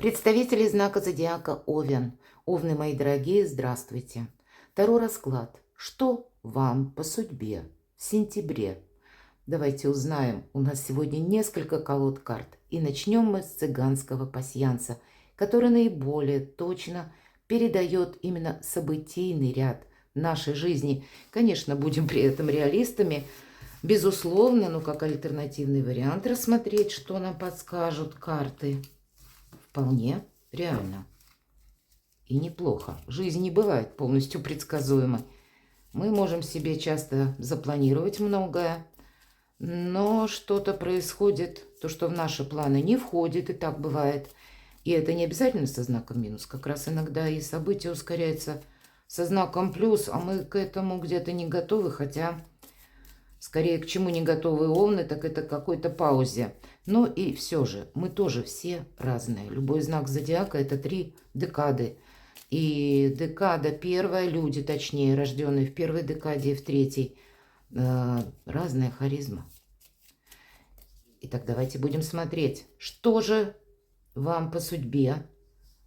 Представители знака зодиака Овен. Овны, мои дорогие, здравствуйте. Таро расклад. Что вам по судьбе в сентябре? Давайте узнаем. У нас сегодня несколько колод карт. И начнем мы с цыганского пасьянса, который наиболее точно передает именно событийный ряд нашей жизни. Конечно, будем при этом реалистами. Безусловно, но как альтернативный вариант рассмотреть, что нам подскажут карты. Вполне реально. И неплохо. Жизнь не бывает полностью предсказуемой. Мы можем себе часто запланировать многое, но что-то происходит, то, что в наши планы не входит, и так бывает. И это не обязательно со знаком минус. Как раз иногда и события ускоряются со знаком плюс, а мы к этому где-то не готовы, хотя скорее к чему не готовы овны, так это к какой-то паузе. Но и все же, мы тоже все разные. Любой знак зодиака – это 3 декады. И декада первая, люди, точнее, рожденные в первой декаде и в третьей, разная харизма. Итак, давайте будем смотреть, что же вам по судьбе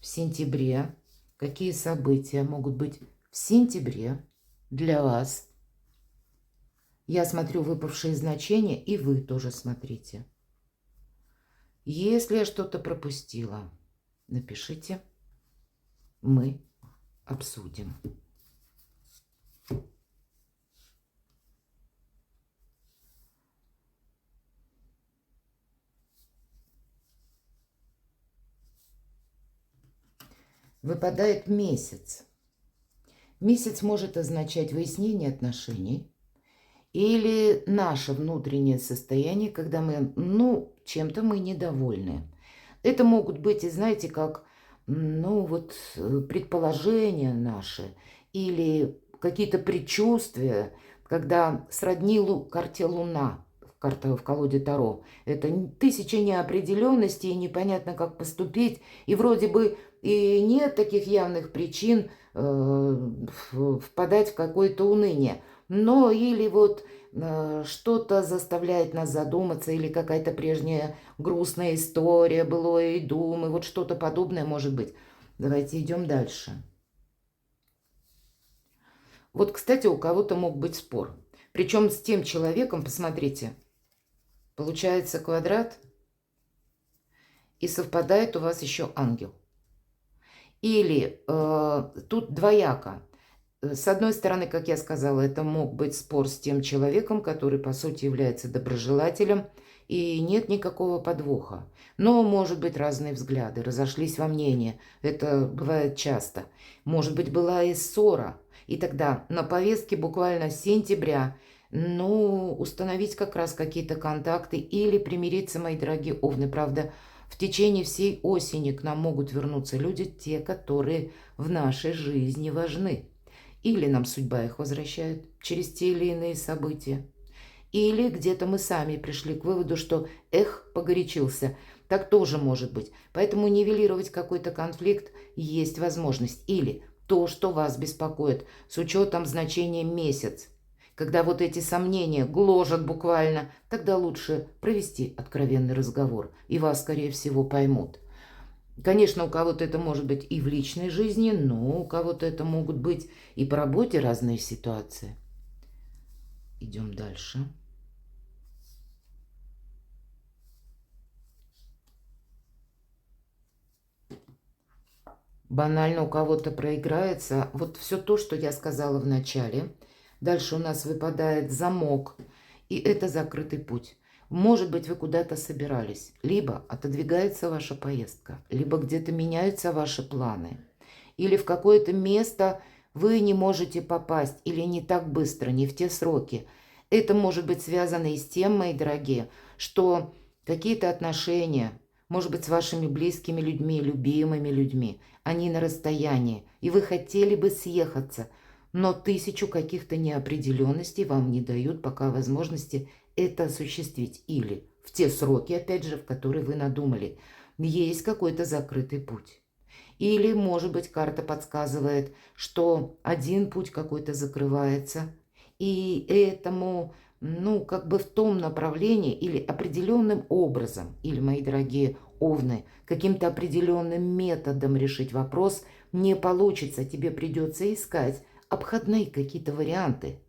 в сентябре, какие события могут быть в сентябре для вас. Я смотрю выпавшие значения, и вы тоже смотрите. Если я что-то пропустила, напишите, мы обсудим. Выпадает месяц. Месяц может означать выяснение отношений или наше внутреннее состояние, когда мы, чем-то мы недовольны. Это могут быть, и знаете, как, предположения наши или какие-то предчувствия, когда сродни карте Луна, карта в колоде Таро. Это тысяча неопределенностей, и непонятно, как поступить, и вроде бы и нет таких явных причин впадать в какое-то уныние. Но или что-то заставляет нас задуматься, или какая-то прежняя грустная история, былое и думы, вот что-то подобное может быть. Давайте идем дальше. Вот, кстати, у кого-то мог быть спор. Причем с тем человеком, посмотрите, получается квадрат, и совпадает у вас еще ангел. Или тут двояко. С одной стороны, как я сказала, это мог быть спор с тем человеком, который, по сути, является доброжелателем, и нет никакого подвоха. Но, может быть, разные взгляды, разошлись во мнении. Это бывает часто. Может быть, была и ссора. И тогда на повестке буквально с сентября, установить как раз какие-то контакты или примириться, мои дорогие овны. Правда, в течение всей осени к нам могут вернуться люди, те, которые в нашей жизни важны. Или нам судьба их возвращает через те или иные события. Или где-то мы сами пришли к выводу, что погорячился. Так тоже может быть. Поэтому нивелировать какой-то конфликт есть возможность. Или то, что вас беспокоит, с учетом значения месяц. Когда вот эти сомнения гложат буквально, тогда лучше провести откровенный разговор, и вас, скорее всего, поймут. Конечно, у кого-то это может быть и в личной жизни, но у кого-то это могут быть и по работе разные ситуации. Идем дальше. Банально у кого-то проиграется вот все то, что я сказала в начале. Дальше у нас выпадает замок, и это закрытый путь. Может быть, вы куда-то собирались, либо отодвигается ваша поездка, либо где-то меняются ваши планы, или в какое-то место вы не можете попасть, или не так быстро, не в те сроки. Это может быть связано и с тем, мои дорогие, что какие-то отношения, может быть, с вашими близкими людьми, любимыми людьми, они на расстоянии, и вы хотели бы съехаться, но тысячу каких-то неопределенностей вам не дают пока возможности это осуществить. Или в те сроки, опять же, в которые вы надумали, есть какой-то закрытый путь. Или, может быть, карта подсказывает, что один путь какой-то закрывается, и этому, в том направлении или определенным образом, или, мои дорогие Овны, каким-то определенным методом решить вопрос не получится. Тебе придется искать обходные какие-то варианты.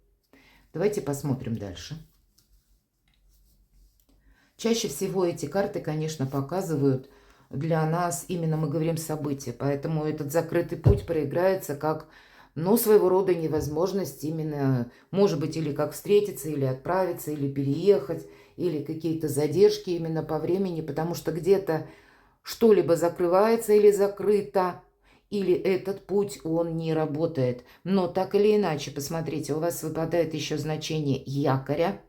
Давайте посмотрим дальше. Чаще всего эти карты, конечно, показывают для нас, именно мы говорим события, поэтому этот закрытый путь проиграется как, ну, своего рода невозможность именно, может быть, или как встретиться, или отправиться, или переехать, или какие-то задержки именно по времени, потому что где-то что-либо закрывается или закрыто, или этот путь, он не работает. Но так или иначе, посмотрите, у вас выпадает еще значение якоря.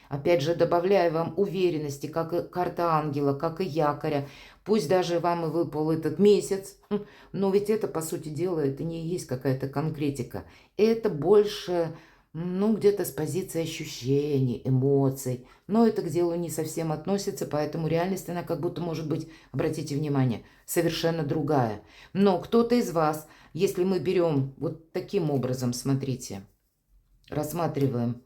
Опять же, добавляя вам уверенности, как и карта ангела, как и якоря. Пусть даже вам и выпал этот месяц, но ведь это, по сути дела, это не есть какая-то конкретика. Это больше, ну, где-то с позиции ощущений, эмоций. Но это к делу не совсем относится, поэтому реальность, она как будто может быть, обратите внимание, совершенно другая. Но кто-то из вас, если мы берем вот таким образом, смотрите, рассматриваем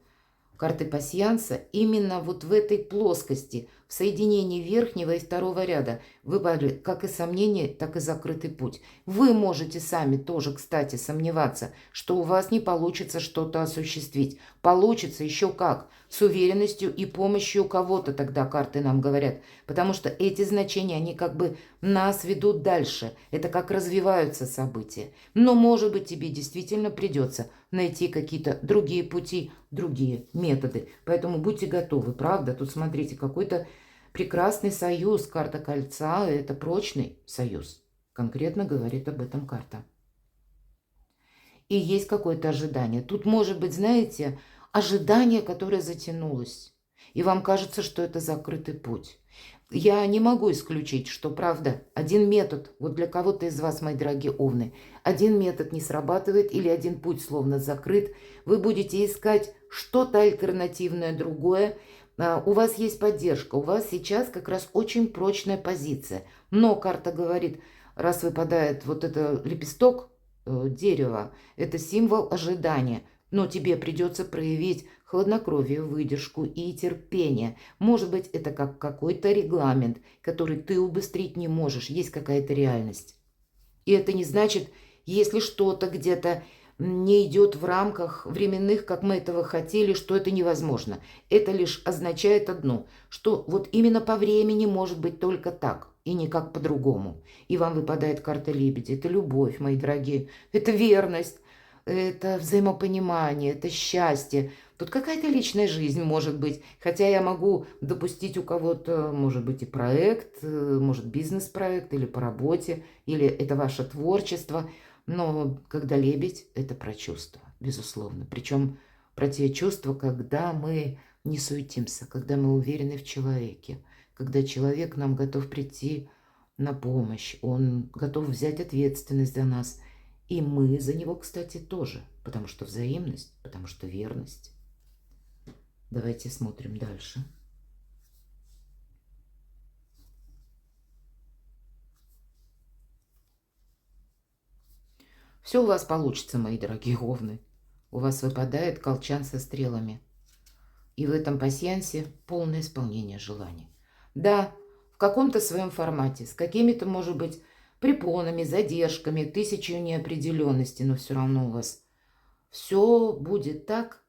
карты пасьянса именно вот в этой плоскости, в соединении верхнего и второго ряда, выпали как и сомнения, так и закрытый путь. Вы можете сами тоже, кстати, сомневаться, что у вас не получится что-то осуществить. Получится еще как, с уверенностью и помощью кого-то, тогда карты нам говорят. Потому что эти значения, они как бы нас ведут дальше. Это как развиваются события. Но, может быть, тебе действительно придется найти какие-то другие пути, другие методы. Поэтому будьте готовы, правда? Тут смотрите, какой-то прекрасный союз. Карта кольца – это прочный союз. Конкретно говорит об этом карта. И есть какое-то ожидание. Тут может быть, знаете, ожидание, которое затянулось. И вам кажется, что это закрытый путь. Я не могу исключить, что, правда, один метод, вот для кого-то из вас, мои дорогие овны, один метод не срабатывает или один путь словно закрыт, вы будете искать что-то альтернативное, другое. У вас есть поддержка, у вас сейчас как раз очень прочная позиция. Но карта говорит, раз выпадает вот это лепесток дерева, это символ ожидания. Но тебе придется проявить хладнокровие, выдержку и терпение. Может быть, это как какой-то регламент, который ты убыстрить не можешь. Есть какая-то реальность. И это не значит, если что-то где-то не идет в рамках временных, как мы этого хотели, что это невозможно. Это лишь означает одно, что вот именно по времени может быть только так и никак по-другому. И вам выпадает карта лебеди. Это любовь, мои дорогие. Это верность. Это взаимопонимание, это счастье. Тут какая-то личная жизнь может быть. Хотя я могу допустить у кого-то, может быть, и проект, может, бизнес-проект или по работе, или это ваше творчество. Но когда лебедь, это про чувства, безусловно. Причем про те чувства, когда мы не суетимся, когда мы уверены в человеке, когда человек нам готов прийти на помощь, он готов взять ответственность за нас. И мы за него, кстати, тоже, потому что взаимность, потому что верность. Давайте смотрим дальше. Все у вас получится, мои дорогие овны. У вас выпадает колчан со стрелами. И в этом пасьянсе полное исполнение желаний. Да, в каком-то своем формате, с какими-то, может быть, препонами, задержками, тысячей неопределенности, но все равно у вас все будет так,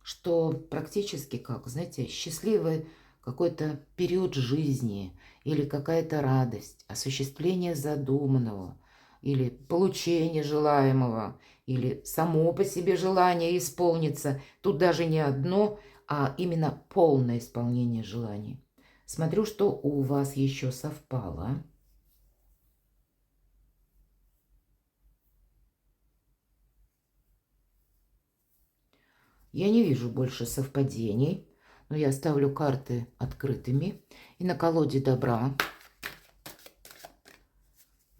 что практически как, знаете, счастливый какой-то период жизни или какая-то радость, осуществление задуманного или получение желаемого, или само по себе желание исполнится. Тут даже не одно, а именно полное исполнение желаний. Смотрю, что у вас еще совпало. Я не вижу больше совпадений, но я ставлю карты открытыми. И на колоде добра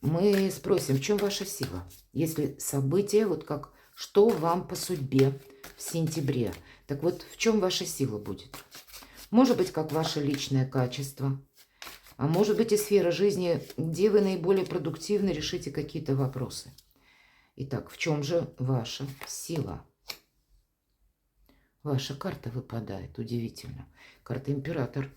мы спросим, в чем ваша сила? Если событие, вот как, что вам по судьбе в сентябре? Так вот, в чем ваша сила будет? Может быть, как ваше личное качество, а может быть и сфера жизни, где вы наиболее продуктивно решите какие-то вопросы. Итак, в чем же ваша сила? Ваша карта выпадает, удивительно. Карта император.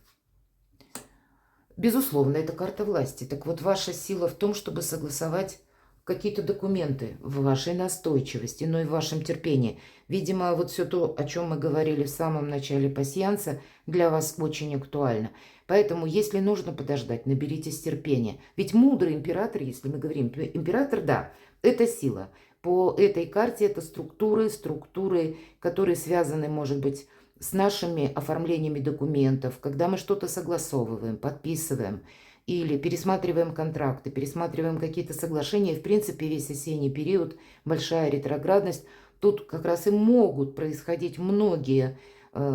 Безусловно, это карта власти. Так вот, ваша сила в том, чтобы согласовать какие-то документы, в вашей настойчивости, но и в вашем терпении. Видимо, вот все то, о чем мы говорили в самом начале пасьянса, для вас очень актуально. Поэтому, если нужно подождать, наберитесь терпения. Ведь мудрый император, если мы говорим, император, да, это сила. По этой карте это структуры, которые связаны, может быть, с нашими оформлениями документов, когда мы что-то согласовываем, подписываем, или пересматриваем контракты, пересматриваем какие-то соглашения. В принципе, весь осенний период, большая ретроградность, тут как раз и могут происходить многие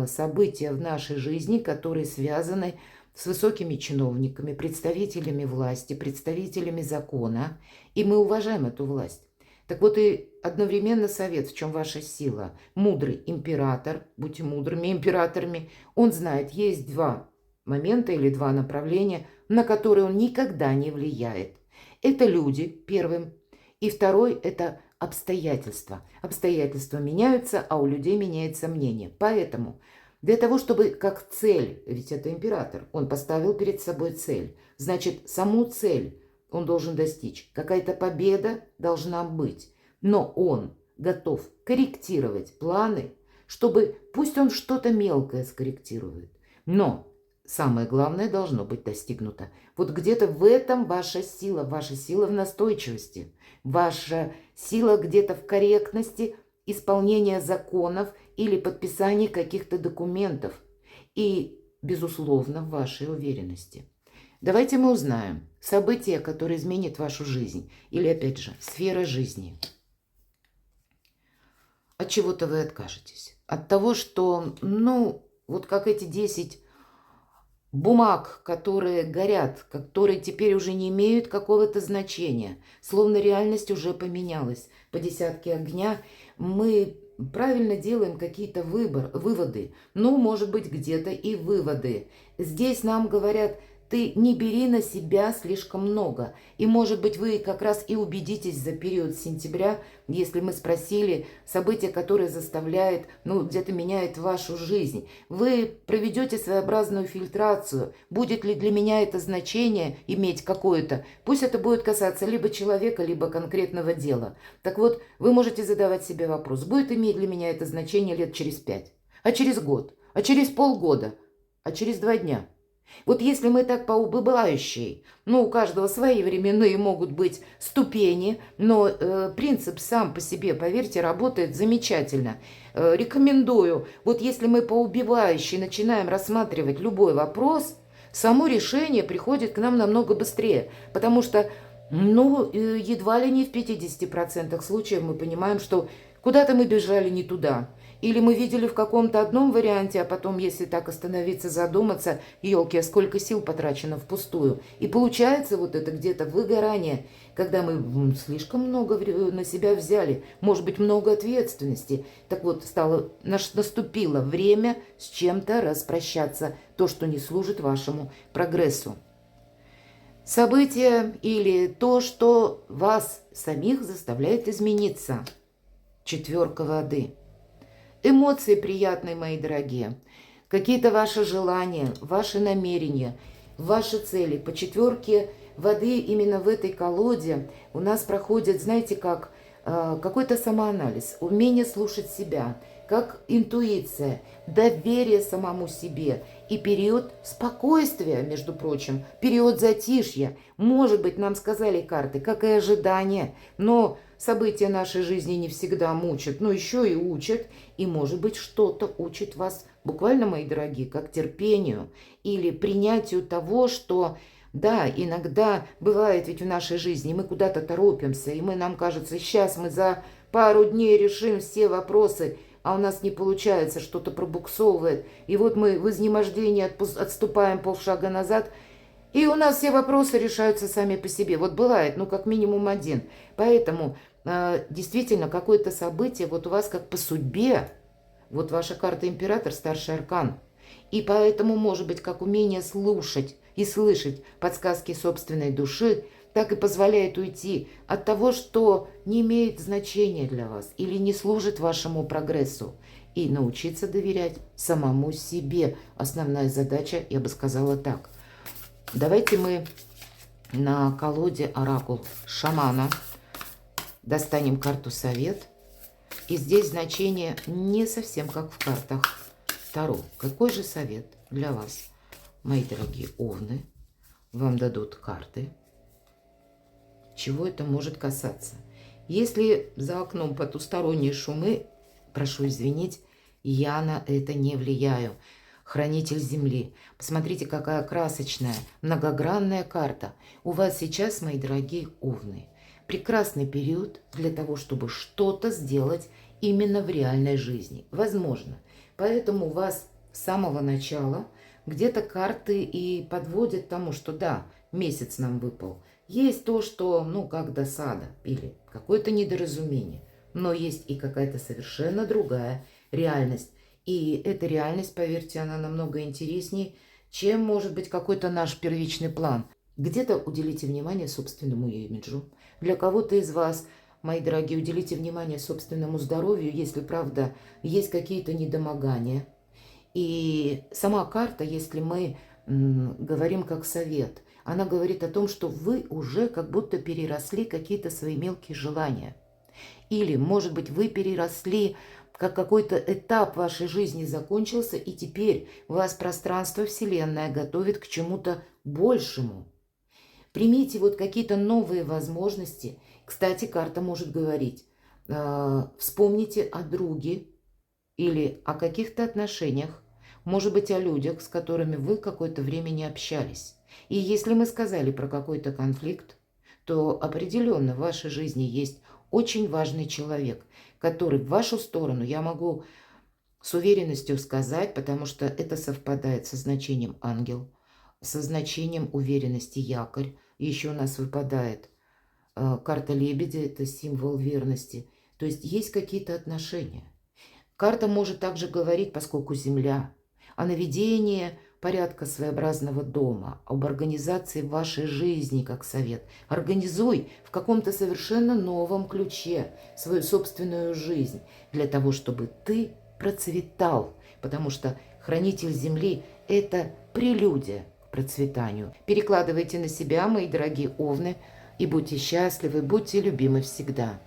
события в нашей жизни, которые связаны с высокими чиновниками, представителями власти, представителями закона, и мы уважаем эту власть. Так вот и одновременно совет, в чем ваша сила. Мудрый император, будьте мудрыми императорами, он знает, есть два момента или два направления, на которые он никогда не влияет. Это люди, первым, и второй – это обстоятельства. Обстоятельства меняются, а у людей меняется мнение. Поэтому для того, чтобы как цель, ведь это император, он поставил перед собой цель, значит, саму цель он должен достичь. Какая-то победа должна быть, но он готов корректировать планы, чтобы, пусть он что-то мелкое скорректирует, но самое главное должно быть достигнуто. Вот где-то в этом ваша сила в настойчивости, ваша сила где-то в корректности исполнения законов или подписания каких-то документов и, безусловно, в вашей уверенности. Давайте мы узнаем события, которые изменят вашу жизнь, или, опять же, сфера жизни. От чего-то вы откажетесь. От того, что, вот как эти 10 бумаг, которые горят, которые теперь уже не имеют какого-то значения, словно реальность уже поменялась. По десятке огня мы правильно делаем какие-то выводы, может быть, где-то и выводы. Здесь нам говорят: ты не бери на себя слишком много. И, может быть, вы как раз и убедитесь за период сентября, если мы спросили события, которые заставляют, где-то меняет вашу жизнь. Вы проведете своеобразную фильтрацию. Будет ли для меня это значение иметь какое-то? Пусть это будет касаться либо человека, либо конкретного дела. Так вот, вы можете задавать себе вопрос: будет иметь для меня это значение лет через 5, а через год, а через полгода, а через 2 дня? Вот если мы так по убывающей, у каждого свои временные могут быть ступени, но принцип сам по себе, поверьте, работает замечательно. Рекомендую, вот если мы по убивающей начинаем рассматривать любой вопрос, само решение приходит к нам намного быстрее, потому что, едва ли не в 50% случаев мы понимаем, что куда-то мы бежали не туда. Или мы видели в каком-то одном варианте, а потом, если так остановиться, задуматься, елки, а сколько сил потрачено впустую. И получается вот это где-то выгорание, когда мы слишком много на себя взяли, может быть, много ответственности. Так вот, наступило время с чем-то распрощаться, то, что не служит вашему прогрессу. Событие или то, что вас самих заставляет измениться. 4 воды. Эмоции приятные, мои дорогие. Какие-то ваши желания, ваши намерения, ваши цели. По 4 воды именно в этой колоде у нас проходит, знаете, как какой-то самоанализ, умение слушать себя, как интуиция, доверие самому себе и период спокойствия, между прочим, период затишья. Может быть, нам сказали карты, как и ожидания, но события нашей жизни не всегда мучат, но еще и учат, и, может быть, что-то учит вас буквально, мои дорогие, как терпению или принятию того, что, да, иногда бывает ведь в нашей жизни, мы куда-то торопимся, и нам кажется, сейчас мы за пару дней решим все вопросы, а у нас не получается, что-то пробуксовывает, и вот мы в изнемождении отступаем полшага назад, и у нас все вопросы решаются сами по себе. Вот бывает, как минимум один. Поэтому действительно какое-то событие вот у вас как по судьбе. Вот ваша карта император, старший аркан. И поэтому, может быть, как умение слушать и слышать подсказки собственной души, так и позволяет уйти от того, что не имеет значения для вас или не служит вашему прогрессу. И научиться доверять самому себе. Основная задача, я бы сказала так. Давайте мы на колоде оракул шамана достанем карту совет. И здесь значение не совсем как в картах Таро. Какой же совет для вас, мои дорогие овны? Вам дадут карты. Чего это может касаться? Если за окном потусторонние шумы, прошу извинить, я на это не влияю. Хранитель Земли. Посмотрите, какая красочная, многогранная карта. У вас сейчас, мои дорогие овны, прекрасный период для того, чтобы что-то сделать именно в реальной жизни. Возможно. Поэтому у вас с самого начала где-то карты и подводят к тому, что да, месяц нам выпал. Есть то, что, ну, как досада или какое-то недоразумение. Но есть и какая-то совершенно другая реальность. И эта реальность, поверьте, она намного интереснее, чем может быть какой-то наш первичный план. Где-то уделите внимание собственному имиджу. Для кого-то из вас, мои дорогие, уделите внимание собственному здоровью, если, правда, есть какие-то недомогания. И сама карта, если мы говорим как совет, она говорит о том, что вы уже как будто переросли какие-то свои мелкие желания. Или, может быть, вы переросли, как какой-то этап вашей жизни закончился, и теперь вас пространство, Вселенная готовит к чему-то большему. Примите вот какие-то новые возможности. Кстати, карта может говорить, вспомните о друге или о каких-то отношениях, может быть, о людях, с которыми вы какое-то время не общались. И если мы сказали про какой-то конфликт, то определенно в вашей жизни есть очень важный человек, который в вашу сторону, я могу с уверенностью сказать, потому что это совпадает со значением ангел, со значением уверенности якорь. И еще у нас выпадает карта лебедя, это символ верности. То есть есть какие-то отношения. Карта может также говорить, поскольку Земля, о наведении порядка своеобразного дома, об организации вашей жизни как совет. Организуй в каком-то совершенно новом ключе свою собственную жизнь для того, чтобы ты процветал, потому что хранитель Земли – это прелюдия к процветанию. Перекладывайте на себя, мои дорогие овны, и будьте счастливы, будьте любимы всегда.